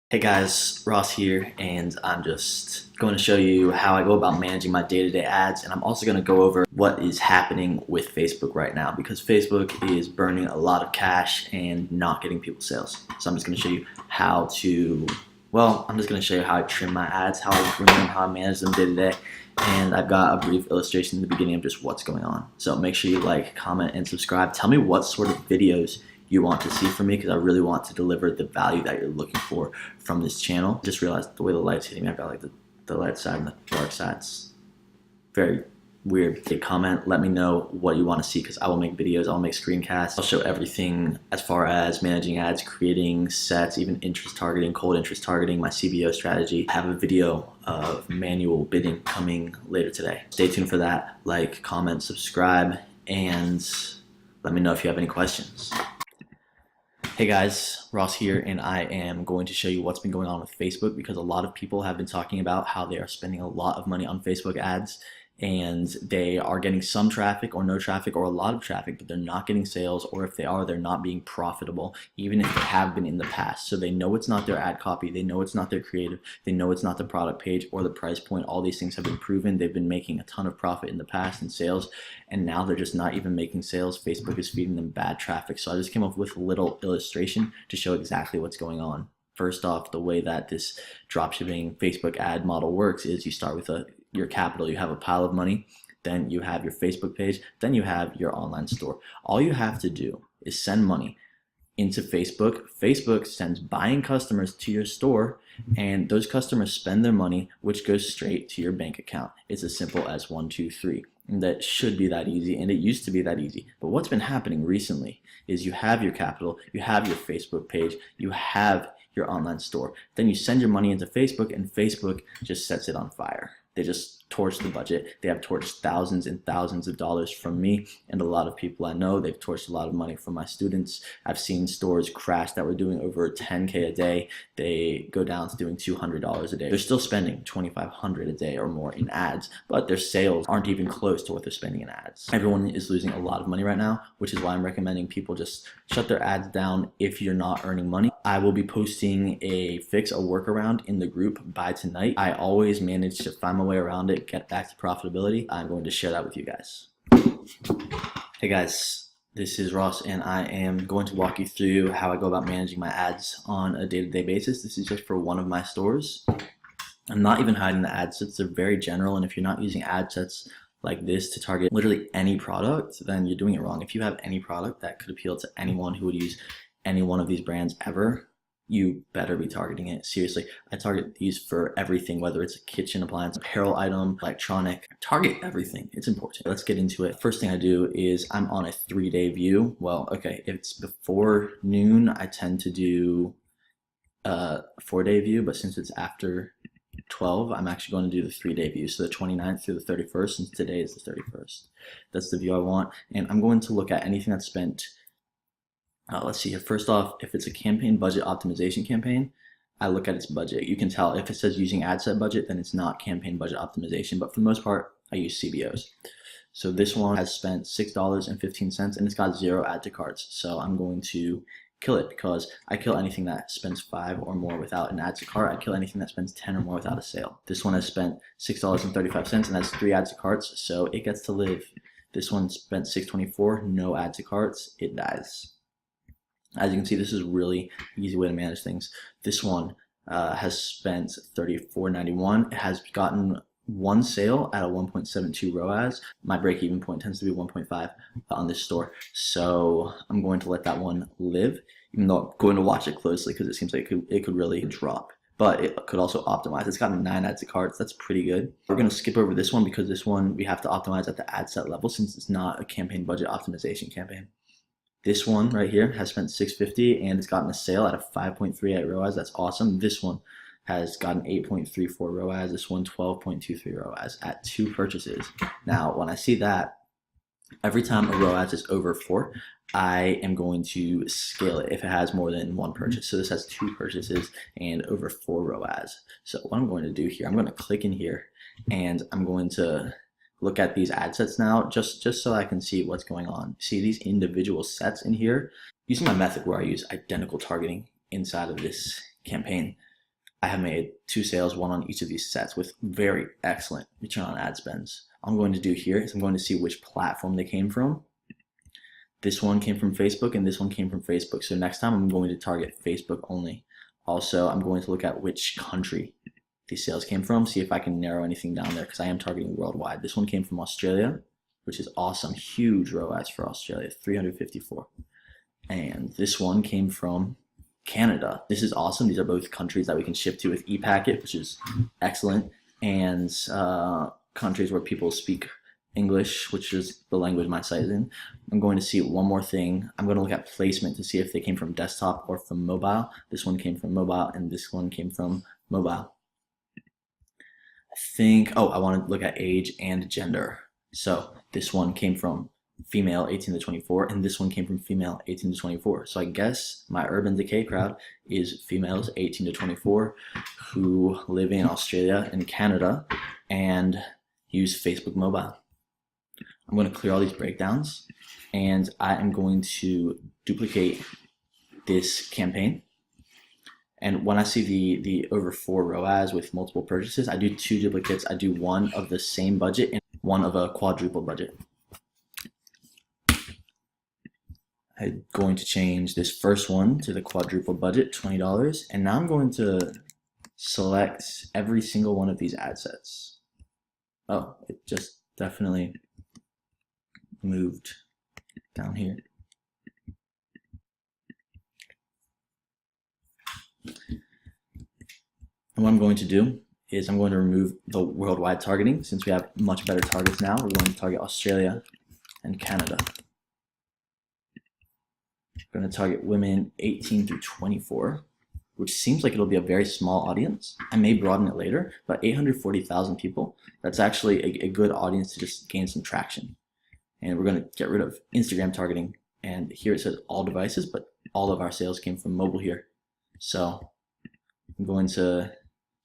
Hey guys, Ross here, and I'm just going to show you how I go about managing my day-to-day ads, and I'm also going to go over what is happening with Facebook right now because Facebook is burning a lot of cash and not getting people sales. So I'm just going to show you how to, I'm just going to show you how I trim my ads, how I trim them, how I manage them day to day, and I've got a brief illustration in the beginning of just what's going on. So make sure you like, comment, and subscribe. Tell me what sort of videos you want to see from me because I really want to deliver the value that you're looking for from this channel. Just realized the way the light's hitting me, I've got like the light side and the dark side. It's very weird. Comment, let me know what you want to see because I will make videos, I'll make screencasts. I'll show everything as far as managing ads, creating sets, even interest targeting, cold interest targeting, my CBO strategy. I have a video of manual bidding coming later today. Stay tuned for that. Like, comment, subscribe, and let me know if you have any questions. Hey guys, Ross here, and I am going to show you what's been going on with Facebook because a lot of people have been talking about how they are spending a lot of money on Facebook ads and they are getting some traffic or no traffic or a lot of traffic, but they're not getting sales, or if they are, they're not being profitable, even if they have been in the past. So they know it's not their ad copy, they know it's not their creative, they know it's not the product page or the price point. All these things have been proven. They've been making a ton of profit in the past in sales, and now they're just not even making sales. Facebook is feeding them bad traffic. So I just came up with a little illustration to show exactly what's going on. First off, the way that this dropshipping Facebook ad model works is you start with your capital. You have a pile of money, then you have your Facebook page, then you have your online store. All you have to do is send money into Facebook. Facebook sends buying customers to your store, and those customers spend their money, which goes straight to your bank account. It's as simple as 1, 2, 3. And that should be that easy, and it used to be that easy. But what's been happening recently is you have your capital, you have your Facebook page, you have your online store. Then you send your money into Facebook, and Facebook just sets it on fire. They just torch the budget. They have torched thousands and thousands of dollars from me and a lot of people I know. They've torched a lot of money from my students. I've seen stores crash that were doing over 10K a day. They go down to doing $200 a day. They're still spending $2,500 a day or more in ads, but their sales aren't even close to what they're spending in ads. Everyone is losing a lot of money right now, which is why I'm recommending people just shut their ads down if you're not earning money. I will be posting a fix, a workaround in the group by tonight. I always manage to find my way around it, get back to profitability. I'm going to share that with you guys. Hey guys, this is Ross, and I am going to walk you through how I go about managing my ads on a day-to-day basis. This is just for one of my stores. I'm not even hiding the ad sets. They're very general, and if you're not using ad sets like this to target literally any product, then you're doing it wrong. If you have any product that could appeal to anyone who would use any one of these brands ever, you better be targeting it. Seriously, I target these for everything, whether it's a kitchen appliance, apparel item, electronic. Target everything. It's important. Let's get into it. First thing I do is I'm on a 3-day view. Well, okay, if it's before noon, I tend to do a 4-day view, but since it's after 12, I'm actually going to do the 3-day view. So the 29th through the 31st, since today is the 31st. That's the view I want. And I'm going to look at anything that's spent. Let's see here. First off, if it's a campaign budget optimization campaign, I look at its budget. You can tell if it says using ad set budget, then it's not campaign budget optimization. But for the most part, I use CBOs. So this one has spent $6.15 and it's got 0 add to carts. So I'm going to kill it because I kill anything that spends 5 or more without an add to cart. I kill anything that spends 10 or more without a sale. This one has spent $6.35 and has 3 add to carts, so it gets to live. This one spent $6.24, no add to carts, it dies. As you can see, this is really an easy way to manage things. This one has spent $34.91. It has gotten 1 sale at a 1.72 ROAS. My break-even point tends to be 1.5 on this store. So I'm going to let that one live, even though I'm going to watch it closely because it seems like it could really drop. But it could also optimize. It's gotten 9 add to carts. That's pretty good. We're going to skip over this one because this one we have to optimize at the ad set level since it's not a campaign budget optimization campaign. This one right here has spent $6.50 and it's gotten a sale at a 5.38 ROAS. That's awesome. This one has gotten 8.34 ROAS. This one 12.23 ROAS at 2 purchases. Now, when I see that, every time a ROAS is over 4, I am going to scale it if it has more than 1 purchase. So this has 2 purchases and over 4 ROAS. So what I'm going to do here, I'm going to click in here and I'm going to look at these ad sets now just so I can see what's going on. See these individual sets in here? Using my method where I use identical targeting inside of this campaign, I have made 2 sales, one on each of these sets with very excellent return on ad spends. All I'm going to do here is I'm going to see which platform they came from. This one came from Facebook and this one came from Facebook. So next time I'm going to target Facebook only. Also, I'm going to look at which country these sales came from, see if I can narrow anything down there because I am targeting worldwide. This one came from Australia, which is awesome. Huge ROAS for Australia, 354. And this one came from Canada. This is awesome. These are both countries that we can ship to with ePacket, which is excellent, and countries where people speak English, which is the language my site is in. I'm going to see one more thing. I'm going to look at placement to see if they came from desktop or from mobile. This one came from mobile and this one came from mobile. I want to look at age and gender. So this one came from female 18 to 24 and this one came from female 18 to 24. So I guess my Urban Decay crowd is females 18 to 24 who live in Australia and Canada and use Facebook mobile. I'm going to clear all these breakdowns and I am going to duplicate this campaign. And when I see the over 4 ROAS with multiple purchases, I do 2 duplicates. I do one of the same budget and one of a quadruple budget. I'm going to change this first one to the quadruple budget, $20. And now I'm going to select every single one of these ad sets. Oh, it just definitely moved down here. And what I'm going to do is I'm going to remove the worldwide targeting. Since we have much better targets now, we're going to target Australia and Canada. We're going to target women 18 through 24, which seems like it'll be a very small audience. I may broaden it later, but 840,000 people, that's actually a good audience to just gain some traction. And we're going to get rid of Instagram targeting. And here it says all devices, but all of our sales came from mobile here. So I'm going to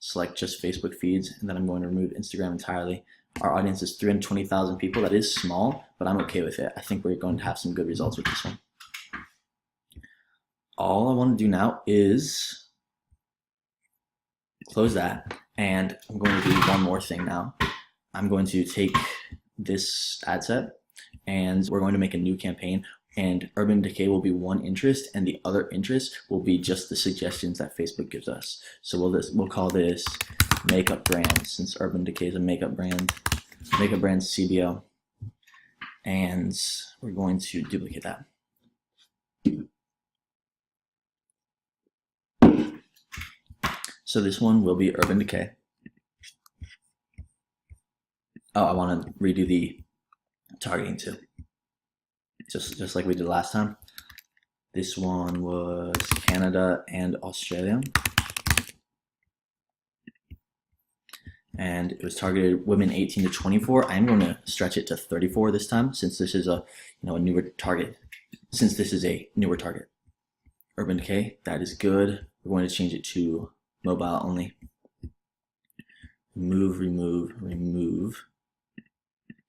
select just Facebook feeds, and then I'm going to remove Instagram entirely. Our audience is 320,000 people. That is small, but I'm okay with it. I think we're going to have some good results with this one. All I want to do now is close that, and I'm going to do one more thing now. I'm going to take this ad set, and we're going to make a new campaign, and Urban Decay will be one interest, and the other interest will be just the suggestions that Facebook gives us. So we'll call this Makeup Brand, since Urban Decay is a makeup brand. Makeup Brand CBO, and we're going to duplicate that. So this one will be Urban Decay. Oh, I want to redo the targeting too. Just like we did last time. This one was Canada and Australia. And it was targeted women 18 to 24. I'm going to stretch it to 34 this time, since this is a newer target. Urban Decay, that is good. We're going to change it to mobile only. Remove.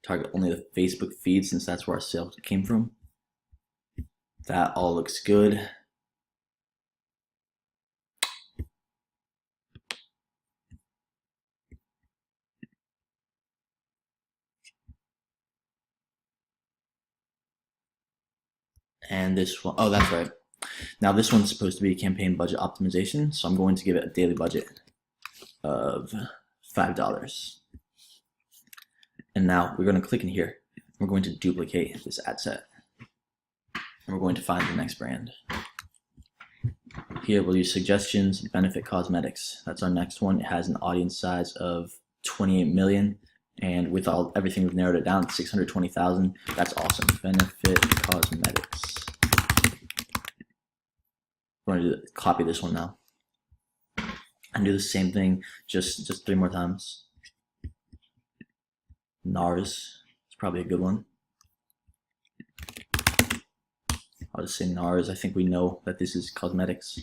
Target only the Facebook feed, since that's where our sales came from. That all looks good. And this one, oh, that's right. Now this one's supposed to be campaign budget optimization, so I'm going to give it a daily budget of $5. And now we're going to click in here. We're going to duplicate this ad set. And we're going to find the next brand. Here we'll use suggestions, Benefit Cosmetics. That's our next one. It has an audience size of 28 million. And with everything, we've narrowed it down to 620,000. That's awesome. Benefit Cosmetics. We're going to copy this one now. And do the same thing, just 3 more times. NARS, it's probably a good one. I'll just say NARS. I think we know that this is cosmetics.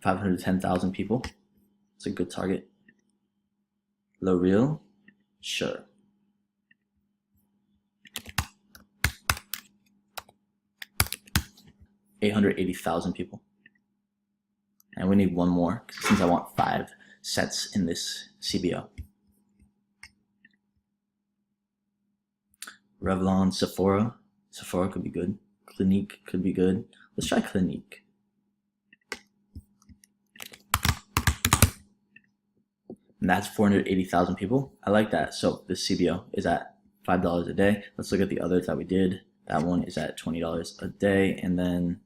510,000 people. It's a good target. L'Oreal, sure. $880,000 people. And we need one more since I want 5 sets in this CBO. Revlon, Sephora. Sephora could be good. Clinique could be good. Let's try Clinique. And that's 480,000 people. I like that. So this CBO is at $5 a day. Let's look at the others that we did. That one is at $20 a day. And then,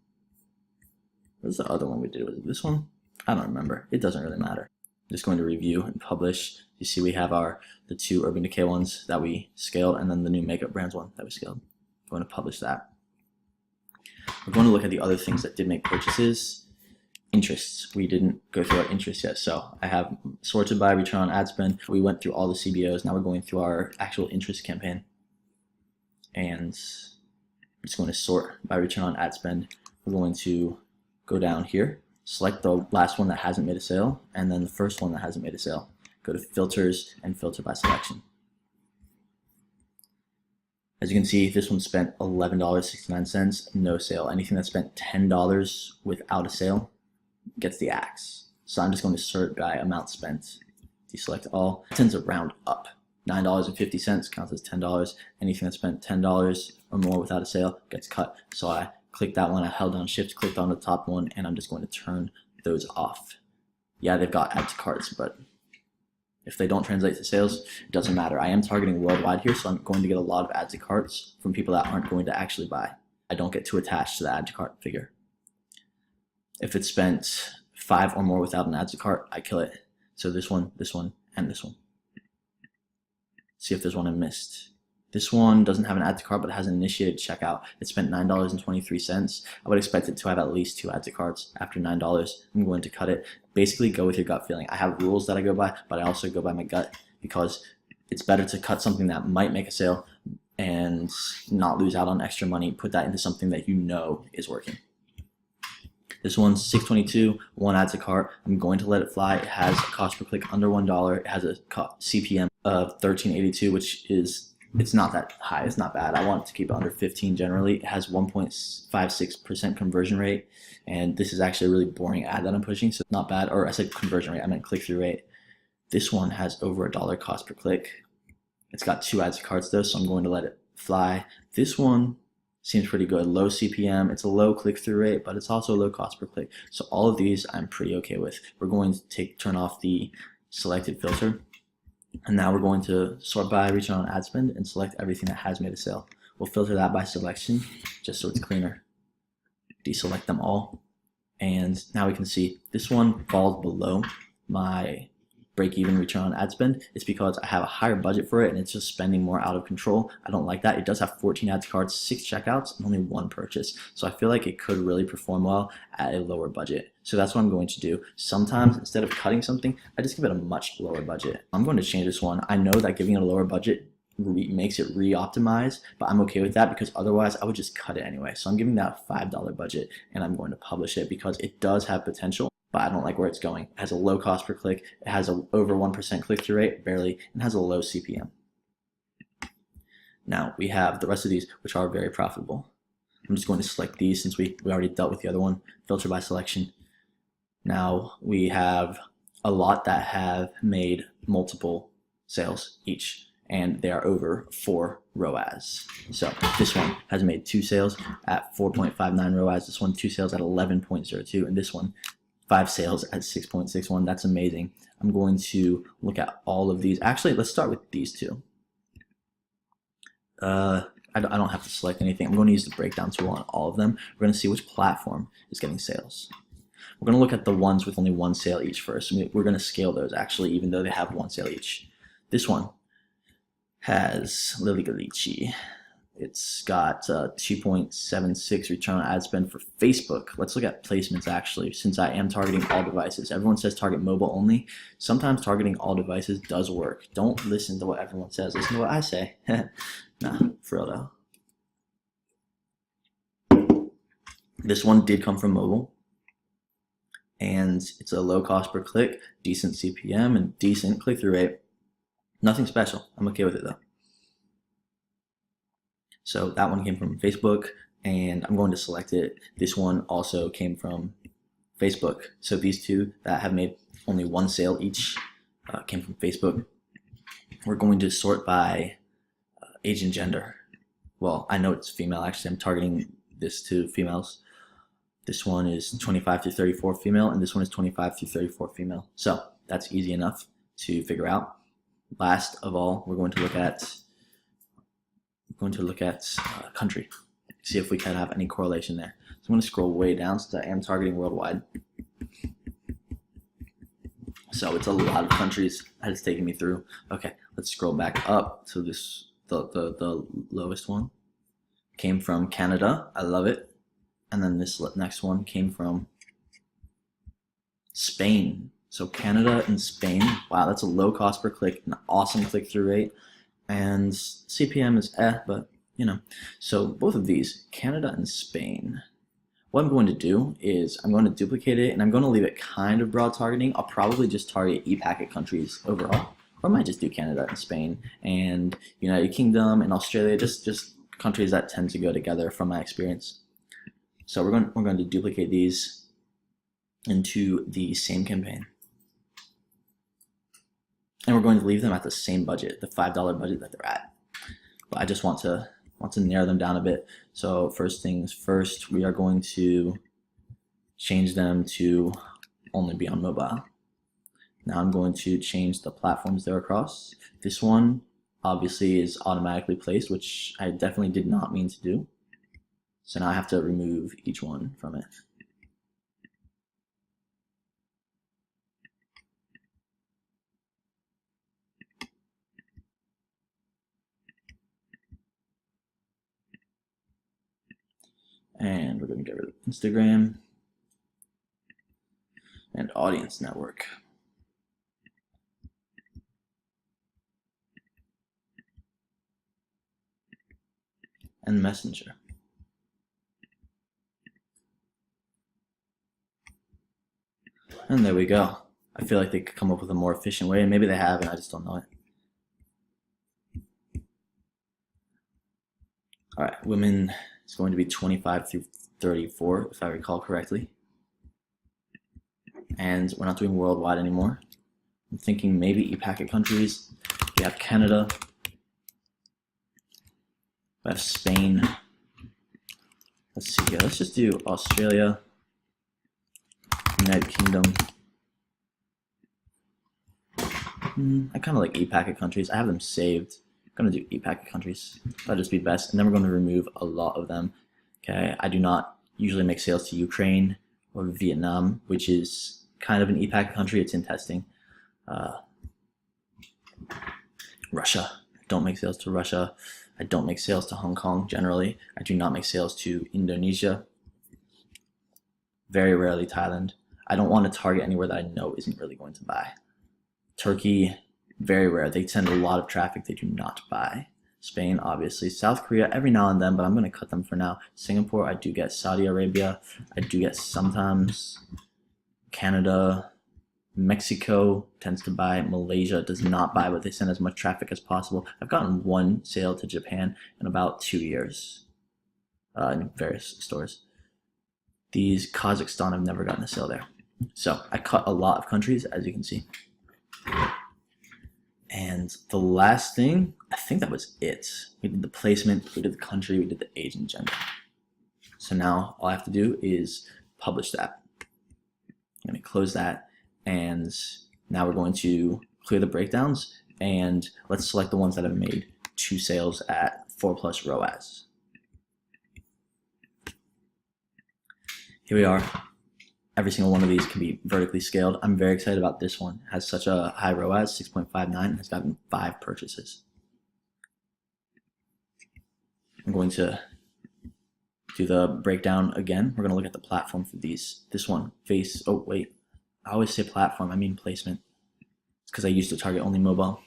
what's the other one we did? Was it this one? I don't remember. It doesn't really matter. I'm just going to review and publish. You see we have the 2 Urban Decay ones that we scaled, and then the new Makeup Brands one that we scaled. I'm going to publish that. We're going to look at the other things that did make purchases. Interests. We didn't go through our interests yet. So I have sorted by return on ad spend. We went through all the CBOs. Now we're going through our actual interest campaign. And I'm just going to sort by return on ad spend. We're going to go down here, select the last one that hasn't made a sale, and then the first one that hasn't made a sale. Go to filters and filter by selection. As you can see, this one spent $11.69, no sale. Anything that spent $10 without a sale gets the axe. So I'm just going to sort by amount spent. Deselect all. It tends to round up. $9.50 counts as $10. Anything that spent $10 or more without a sale gets cut. So I clicked that one, I held down shift, clicked on the top one, and I'm just going to turn those off. Yeah, they've got add to carts, but if they don't translate to sales, it doesn't matter. I am targeting worldwide here, so I'm going to get a lot of add to carts from people that aren't going to actually buy. I don't get too attached to the add to cart figure. If it's spent 5 or more without an add to cart, I kill it. So this one, and this one. See if there's one I missed. This one doesn't have an add to cart, but it has an initiated checkout. It spent $9.23. I would expect it to have at least 2 add to carts. After $9, I'm going to cut it. Basically, go with your gut feeling. I have rules that I go by, but I also go by my gut because it's better to cut something that might make a sale and not lose out on extra money. Put that into something that you know is working. This one's $6.22, 1 add to cart. I'm going to let it fly. It has a cost per click under $1. It has a CPM of $13.82, which is, it's not that high. It's not bad. I want it to keep it under 15 generally. It has 1.56% conversion rate, and this is actually a really boring ad that I'm pushing, so not bad. Or I said conversion rate, I meant click-through rate. This one has over $1 cost per click. It's got 2 add to carts though, so I'm going to let it fly. This one seems pretty good. Low CPM, it's a low click-through rate, but it's also low cost per click. So all of these I'm pretty okay with. We're going to turn off the selected filter. And now we're going to sort by return on ad spend and select everything that has made a sale. We'll filter that by selection, just so it's cleaner. Deselect them all. And now we can see this one falls below my break-even return on ad spend. It's because I have a higher budget for it and it's just spending more out of control. I don't like that. It does have 14 add to carts, 6 checkouts, and only 1 purchase. So I feel like it could really perform well at a lower budget. So that's what I'm going to do. Sometimes instead of cutting something, I just give it a much lower budget. I'm going to change this one. I know that giving it a lower budget makes it re-optimize, but I'm okay with that because otherwise I would just cut it anyway. So I'm giving that a $5 budget and I'm going to publish it because it does have potential, but I don't like where it's going. It has a low cost per click, it has a over 1% click-through rate, barely, and has a low CPM. Now we have the rest of these, which are very profitable. I'm just going to select these since we already dealt with the other one, filter by selection. Now we have a lot that have made multiple sales each, and they are over 4 ROAS. So this one has made 2 sales at 4.59 ROAS, this one 2 sales at 11.02, and this one 5 sales at 6.61. That's amazing. I'm going to look at all of these. Actually, let's start with these 2. I don't have to select anything. I'm going to use the breakdown tool on all of them. We're going to see which platform is getting sales. We're going to look at the ones with only 1 sale each first. We're going to scale those actually, even though they have 1 sale each. This one has Lily Galici. It's got 2.76 return on ad spend for Facebook. Let's look at placements actually, since I am targeting all devices. Everyone says target mobile only. Sometimes targeting all devices does work. Don't listen to what everyone says. Listen to what I say. Nah, for real though. This one did come from mobile, and it's a low cost per click, decent CPM, and decent click-through rate. Nothing special. I'm okay with it though. So that one came from Facebook, and I'm going to select it. This one also came from Facebook. So these two that have made only one sale each came from Facebook. We're going to sort by age and gender. Well, I know it's female. Actually, I'm targeting this to females. This one is 25 through 34 female, and this one is 25 through 34 female. So that's easy enough to figure out. Last of all, we're going to look at country. See if we can have any correlation there. So I'm going to scroll way down since I am targeting worldwide. So it's a lot of countries that it's taking me through. Okay, let's scroll back up to this. The lowest one came from Canada. I love it. And then this next one came from Spain. So Canada and Spain. Wow, that's a low cost per click, an awesome click-through rate, and CPM is but you know. So both of these, Canada and Spain. What I'm going to do is I'm going to duplicate it, and I'm going to leave it kind of broad targeting. I'll probably just target e-packet countries overall. Or I might just do Canada and Spain and United Kingdom and Australia, just countries that tend to go together from my experience. So we're going to duplicate these into the same campaign. And we're going to leave them at the same budget, the $5 budget that they're at. But I just want to narrow them down a bit. So first things first, we are going to change them to only be on mobile. Now I'm going to change the platforms they're across. This one obviously is automatically placed, which I definitely did not mean to do. So now I have to remove each one from it. And we're going to get rid of Instagram and audience network. And Messenger. And there we go. I feel like they could come up with a more efficient way, and maybe they have, and I just don't know it. All right, women is going to be 25 through 34, if I recall correctly. And we're not doing worldwide anymore. I'm thinking maybe e-packet countries. We have Canada. We have Spain. Let's see here. Let's just do Australia, United Kingdom. I kind of like e-packet countries. I have them saved. I'm going to do e-packet countries. That'll just be best. And then we're going to remove a lot of them. Okay. I do not usually make sales to Ukraine or Vietnam, which is kind of an e-packet country. It's in testing. Russia. I don't make sales to Russia. I don't make sales to Hong Kong generally. I do not make sales to Indonesia. Very rarely Thailand. I don't want to target anywhere that I know isn't really going to buy. Turkey, very rare. They send a lot of traffic. They do not buy. Spain, obviously. South Korea, every now and then, but I'm going to cut them for now. Singapore, I do get. Saudi Arabia, I do get sometimes. Canada, Mexico tends to buy. Malaysia does not buy, but they send as much traffic as possible. I've gotten one sale to Japan in about 2 years in various stores. These Kazakhstan, I've never gotten a sale there. So I cut a lot of countries, as you can see. And the last thing, I think that was it. We did the placement, we did the country, we did the age and gender. So now all I have to do is publish that. I'm going to close that, and now we're going to clear the breakdowns, and let's select the ones that have made 2 sales at 4+ ROAS. Here we are. Every single one of these can be vertically scaled. I'm very excited about this one. It has such a high ROAS, 6.59, and has gotten 5 purchases. I'm going to do the breakdown again. We're going to look at the platform for these. This one, oh wait, I always say platform, I mean placement. It's because I used to target only mobile.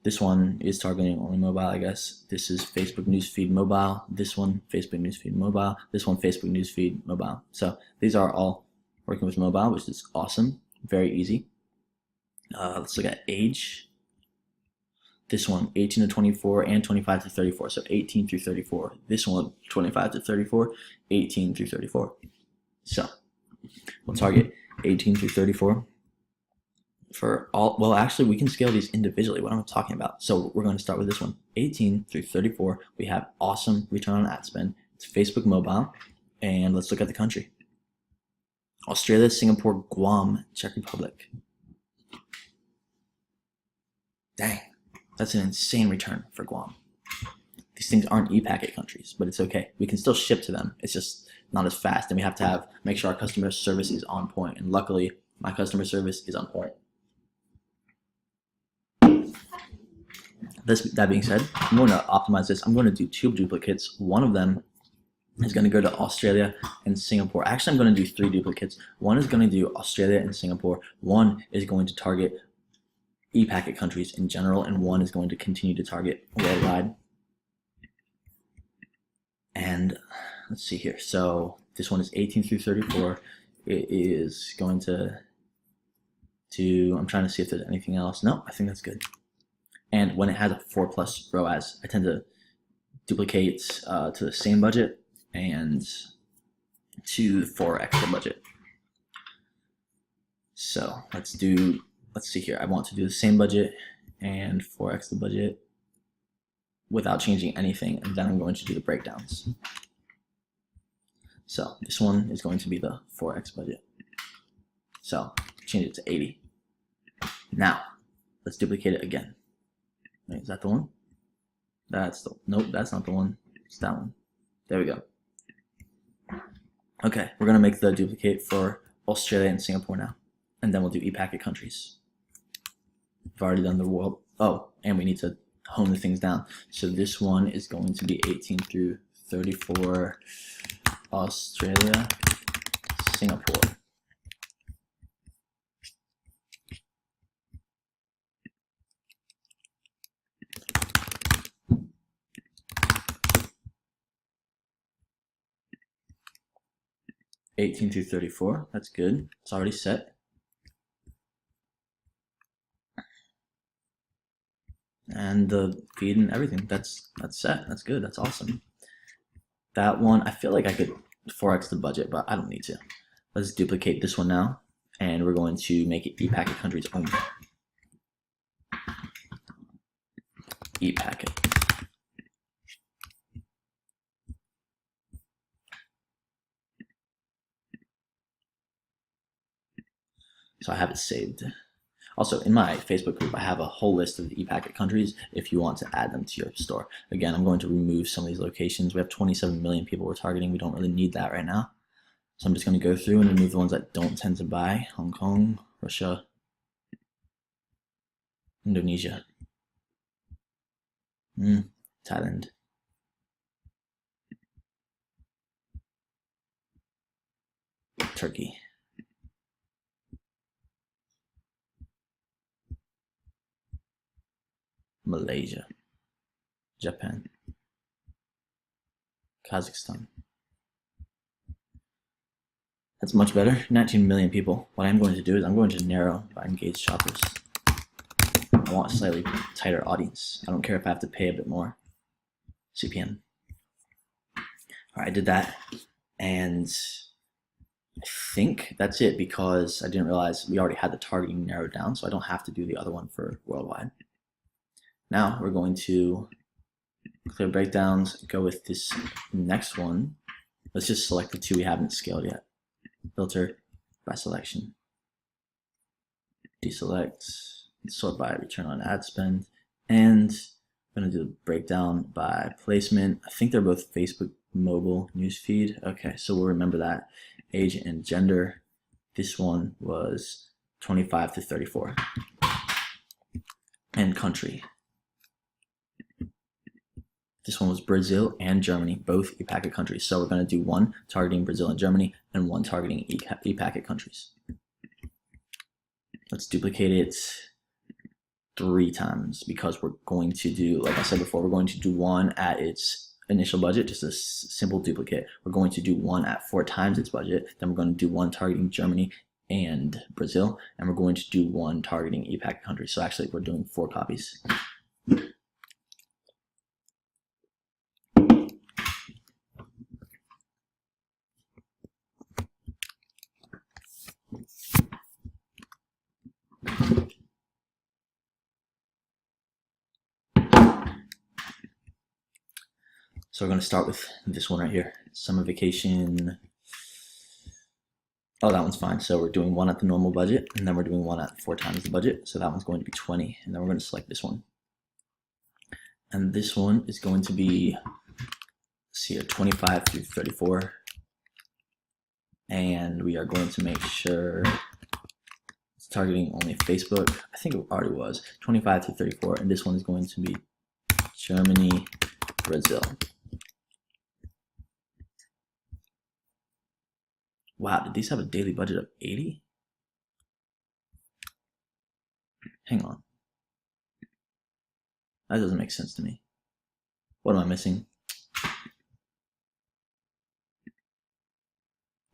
This one is targeting only mobile, I guess. This is Facebook Newsfeed Mobile. This one, Facebook Newsfeed Mobile. This one, Facebook Newsfeed Mobile. So these are all working with mobile, which is awesome. Very easy. Let's look at age. This one, 18 to 24 and 25 to 34. So 18 through 34. This one, 25 to 34, 18 through 34. So We'll target 18 through 34 for all. Well, actually, we can scale these individually. What am I talking about? So we're going to start with this one. 18 through 34. We have awesome return on ad spend. It's Facebook mobile. And let's look at the country. Australia, Singapore, Guam, Czech Republic. Dang, that's an insane return for Guam. These things aren't e-packet countries, but it's okay. We can still ship to them. It's just not as fast, and we have to make sure our customer service is on point. And luckily, my customer service is on point. That being said, I'm going to optimize this. I'm going to do 2 duplicates. One of them is going to go to Australia and Singapore. Actually, I'm going to do 3 duplicates. One is going to do Australia and Singapore. One is going to target e-packet countries in general, and one is going to continue to target worldwide. And let's see here. So this one is 18 through 34. It is going to I'm trying to see if there's anything else. No, I think that's good. And when it has a 4+ ROAS, I tend to duplicate to the same budget and to 4x the budget. So let's see here. I want to do the same budget and 4x the budget without changing anything, and then I'm going to do the breakdowns. So this one is going to be the 4x budget. So change it to 80. Now let's duplicate it again. Wait, is that the one? Nope, that's not the one. It's that one. There we go. Okay, we're gonna make the duplicate for Australia and Singapore now, and then we'll do e-packet countries. We've already done the world. Oh, and we need to hone the things down. So this one is going to be 18 through 34, Australia, Singapore. $18 through $34. That's good. It's already set. And the feed and everything. That's set. That's good. That's awesome. That one, I feel like I could 4x the budget, but I don't need to. Let's duplicate this one now, and we're going to make it e-packet countries only. E-packet. So I have it saved. Also, in my Facebook group, I have a whole list of the e-packet countries if you want to add them to your store. Again, I'm going to remove some of these locations. We have 27 million people we're targeting. We don't really need that right now. So I'm just going to go through and remove the ones that don't tend to buy. Hong Kong, Russia, Indonesia, Thailand, Turkey, Malaysia, Japan, Kazakhstan. That's much better. 19 million people. What I'm going to do is I'm going to narrow by engaged shoppers. I want a slightly tighter audience. I don't care if I have to pay a bit more. CPM. All right, I did that, and I think that's it because I didn't realize we already had the targeting narrowed down, so I don't have to do the other one for worldwide. Now we're going to clear breakdowns, go with this next one. Let's just select the 2 we haven't scaled yet. Filter by selection. Deselect, sort by return on ad spend, and I'm going to do the breakdown by placement. I think they're both Facebook mobile newsfeed. Okay, so we'll remember that. Age and gender. This one was 25 to 34. And country. This one was Brazil and Germany, both e-packet countries. So we're going to do one targeting Brazil and Germany and one targeting e-packet countries. Let's duplicate it 3 times because we're going to do, like I said before, we're going to do one at its initial budget, just a simple duplicate. We're going to do one at 4 times its budget. Then we're going to do one targeting Germany and Brazil, and we're going to do one targeting e-packet countries. So actually, we're doing 4 copies. So we're going to start with this one right here, summer vacation. Oh, that one's fine. So we're doing one at the normal budget, and then we're doing one at 4 times the budget. So that one's going to be 20, and then we're going to select this one. And this one is going to be, let's see here, 25 through 34. And we are going to make sure it's targeting only Facebook. I think it already was 25 through 34, and this one is going to be Germany, Brazil. Wow, did these have a daily budget of 80? Hang on. That doesn't make sense to me. What am I missing?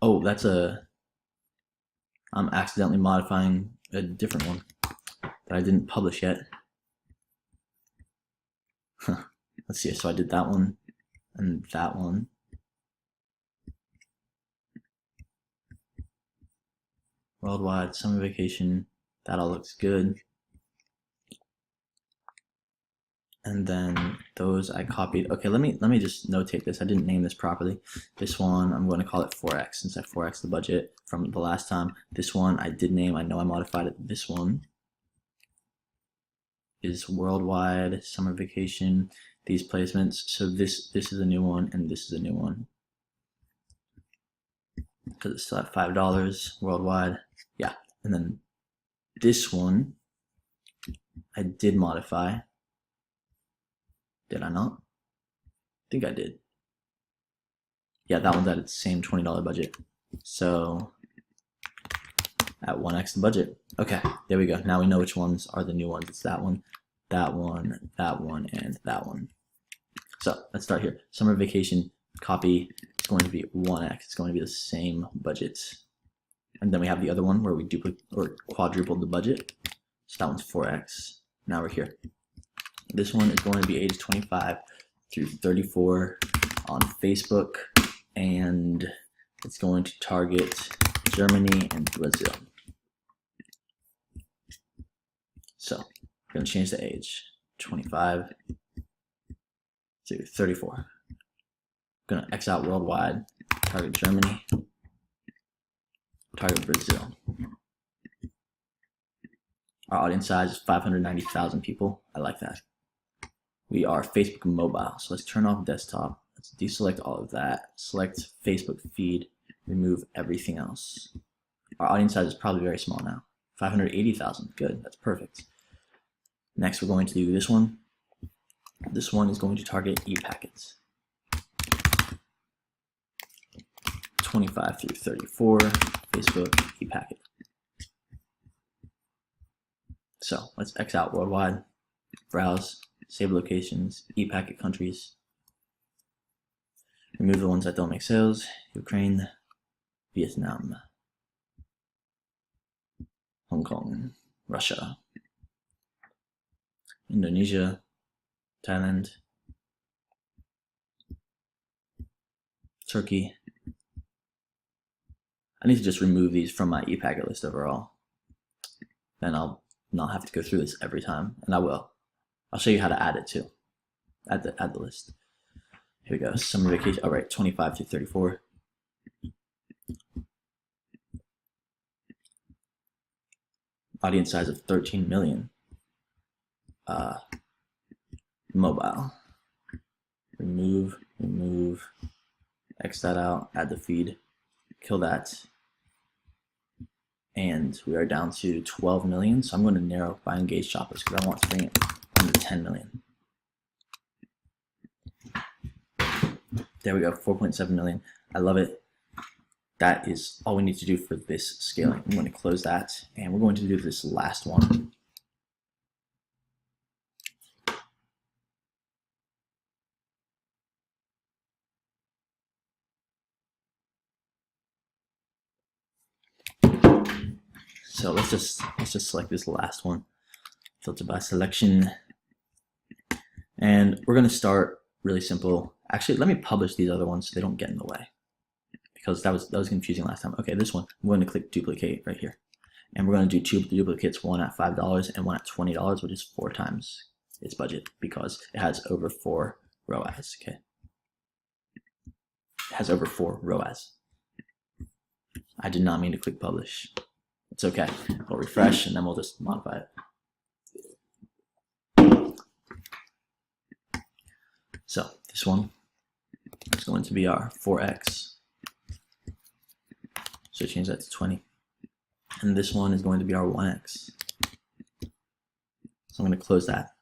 Oh, that's I'm accidentally modifying a different one that I didn't publish yet. Let's see, so I did that one and that one. Worldwide, summer vacation, that all looks good. And then those I copied. Okay, let me just notate this. I didn't name this properly. This one, I'm going to call it 4x since I 4x the budget from the last time. This one I did name, I know I modified it. This one is worldwide, summer vacation, these placements. So this is a new one and this is a new one. Because it's still at $5 worldwide. Yeah, and then this one I did modify. Did I not? I think I did. Yeah, that one's at its same $20 budget. So at 1x the budget. Okay, there we go. Now we know which ones are the new ones. It's that one, that one, that one, and that one. So let's start here. Summer vacation copy. It's going to be 1x. It's going to be the same budget. And then we have the other one where we duplicate or quadrupled the budget. So that one's 4x. Now we're here. This one is going to be ages 25 through 34 on Facebook, and it's going to target Germany and Brazil. So we're going to change the age, 25 to 34. I'm going to X out worldwide, target Germany, target Brazil. Our audience size is 590,000 people. I like that. We are Facebook mobile, so let's turn off desktop. Let's deselect all of that. Select Facebook feed, remove everything else. Our audience size is probably very small now. 580,000, good, that's perfect. Next, we're going to do this one. This one is going to target e-packets. 25 through 34, Facebook e-packet. So let's X out worldwide, browse, save locations, e-packet countries. Remove the ones that don't make sales, Ukraine, Vietnam, Hong Kong, Russia, Indonesia, Thailand, Turkey. I need to just remove these from my e-packet list overall. Then I'll not have to go through this every time, and I will. I'll show you how to add it too. Add the list. Here we go. Summer vacation. All right, 25 through 34. Audience size of 13 million. Mobile. Remove. X that out. Add the feed. Kill that. And we are down to 12 million. So I'm going to narrow by engaged shoppers because I want to bring it under 10 million. There we go, 4.7 million. I love it. That is all we need to do for this scaling. I'm going to close that, and we're going to do this last one. So let's just select this last one. Filter by selection. And we're going to start really simple. Actually, let me publish these other ones so they don't get in the way, because that was confusing last time. Okay, this one, I'm going to click duplicate right here. And we're going to do 2 duplicates, one at $5 and one at $20, which is 4 times its budget because it has over 4 ROAS. Okay, it has over 4 ROAS. I did not mean to click publish. It's okay. We'll refresh and then we'll just modify it. So this one is going to be our 4x. So change that to 20. And this one is going to be our 1x. So I'm going to close that.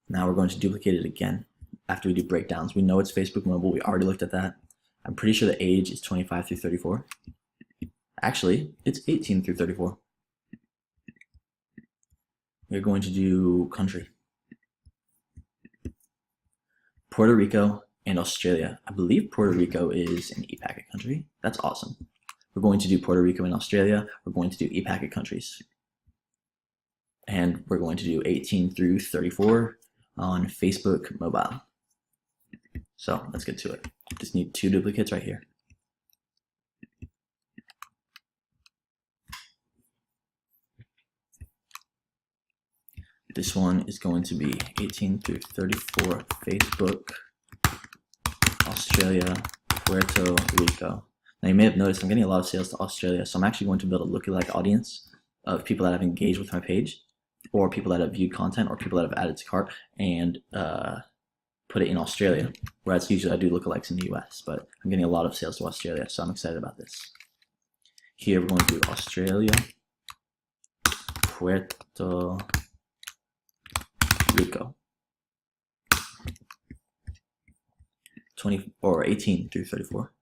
Now we're going to duplicate it again after we do breakdowns. We know it's Facebook mobile. We already looked at that. I'm pretty sure the age is 25 through 34. Actually, it's 18 through 34. We're going to do country. Puerto Rico and Australia. I believe Puerto Rico is an e-packet country. That's awesome. We're going to do Puerto Rico and Australia. We're going to do e-packet countries. And we're going to do 18 through 34 on Facebook mobile. So let's get to it. Just need 2 duplicates right here. This one is going to be 18 through 34 Facebook, Australia, Puerto Rico. Now you may have noticed I'm getting a lot of sales to Australia, so I'm actually going to build a lookalike audience of people that have engaged with my page, or people that have viewed content, or people that have added to cart, and put it in Australia. Whereas usually I do lookalikes in the US, but I'm getting a lot of sales to Australia, so I'm excited about this. Here we're going to do Australia, Puerto Rico. 18 through 34.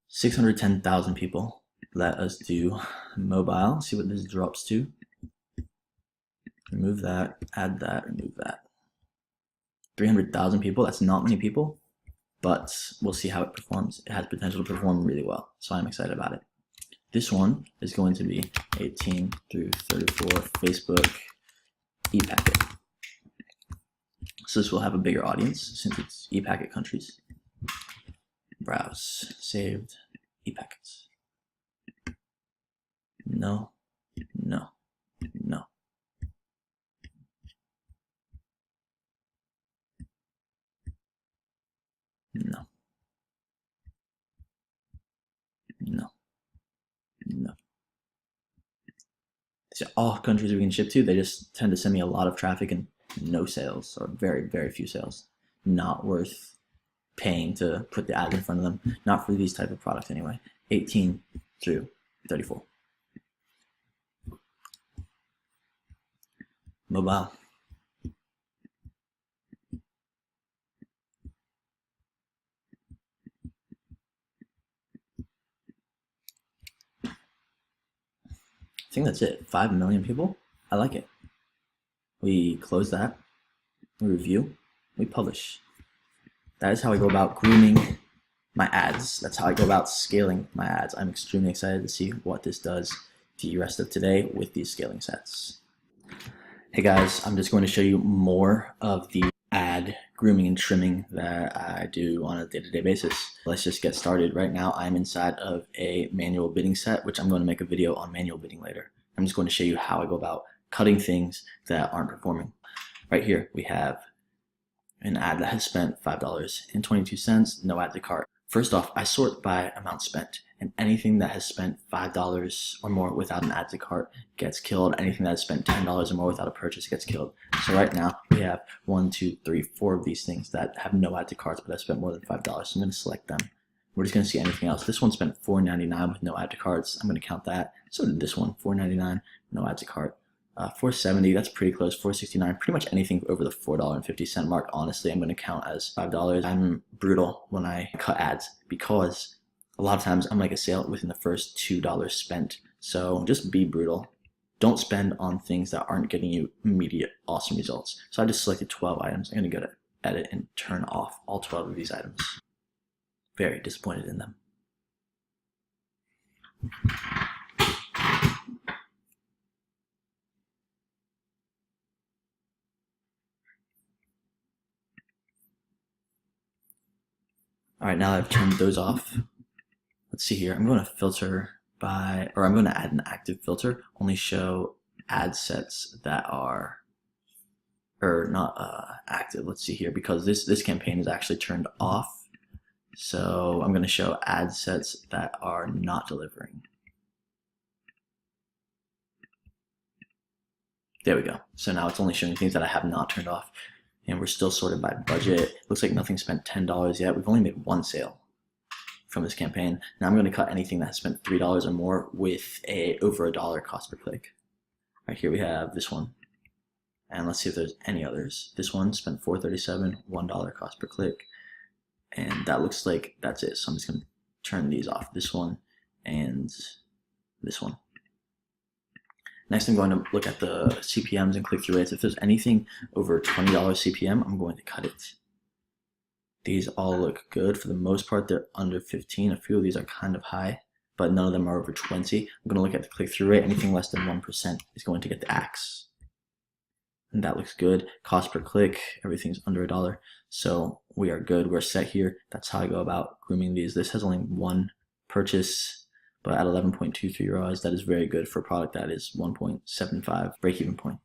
610,000 people. Let us do mobile. See what this drops to. Remove that, add that, remove that. 300,000 people. That's not many people, but we'll see how it performs. It has potential to perform really well, so I'm excited about it. This one is going to be 18 through 34 Facebook e-packet. So this will have a bigger audience since it's e-packet countries. Browse, saved, e-packets. No, no, no. No. No. No. So all countries we can ship to, they just tend to send me a lot of traffic and no sales, or very, very few sales. Not worth paying to put the ad in front of them. Not for these type of products anyway. 18 through 34. Mobile. I think that's it. 5 million people. I like it. We close that. We review. We publish. That is how I go about grooming my ads. That's how I go about scaling my ads. I'm extremely excited to see what this does the rest of today with these scaling sets. Hey guys, I'm just going to show you more of the ad grooming and trimming that I do on a day-to-day basis. Let's just get started. Right now I'm inside of a manual bidding set, which I'm going to make a video on manual bidding later. I'm just going to show you how I go about cutting things that aren't performing. Right here we have an ad that has spent $5.22, no add to cart. First off, I sort by amount spent, and anything that has spent $5 or more without an add to cart gets killed. Anything that has spent $10 or more without a purchase gets killed. So right now we have 1, 2, 3, 4 of these things that have no add to carts, but have spent more than $5. So I'm going to select them. We're just going to see anything else. This one spent $4.99 with no add to carts. I'm going to count that. So did this one, $4.99, no add to cart. $4.70, that's pretty close. $4.69, pretty much anything over the $4.50 mark. Honestly, I'm going to count as $5. I'm brutal when I cut ads because a lot of times I'm like a sale within the first $2 spent. So just be brutal. Don't spend on things that aren't getting you immediate awesome results. So I just selected 12 items. I'm going to go to edit and turn off all 12 of these items. Very disappointed in them. All right, now that I've turned those off, let's see here. I'm going to filter by, or I'm going to add an active filter, only show ad sets that are, or not active. Let's see here, because this campaign is actually turned off. So I'm going to show ad sets that are not delivering. There we go. So now it's only showing things that I have not turned off. And we're still sorted by budget. Looks like nothing spent $10 yet. We've only made one sale from this campaign. Now I'm going to cut anything that spent $3 or more with over $1 cost per click. Right here we have this one. And let's see if there's any others. This one spent $4.37, $1 cost per click. And that looks like that's it. So I'm just going to turn these off. This one and this one. Next, I'm going to look at the CPMs and click-through rates. If there's anything over $20 CPM, I'm going to cut it. These all look good. For the most part, they're under 15. A few of these are kind of high, but none of them are over 20. I'm going to look at the click-through rate. Anything less than 1% is going to get the axe. And that looks good. Cost per click, everything's under $1. So we are good. We're set here. That's how I go about grooming these. This has only one purchase, but at 11.23 ROAS, that is very good for a product that is 1.75 break-even point.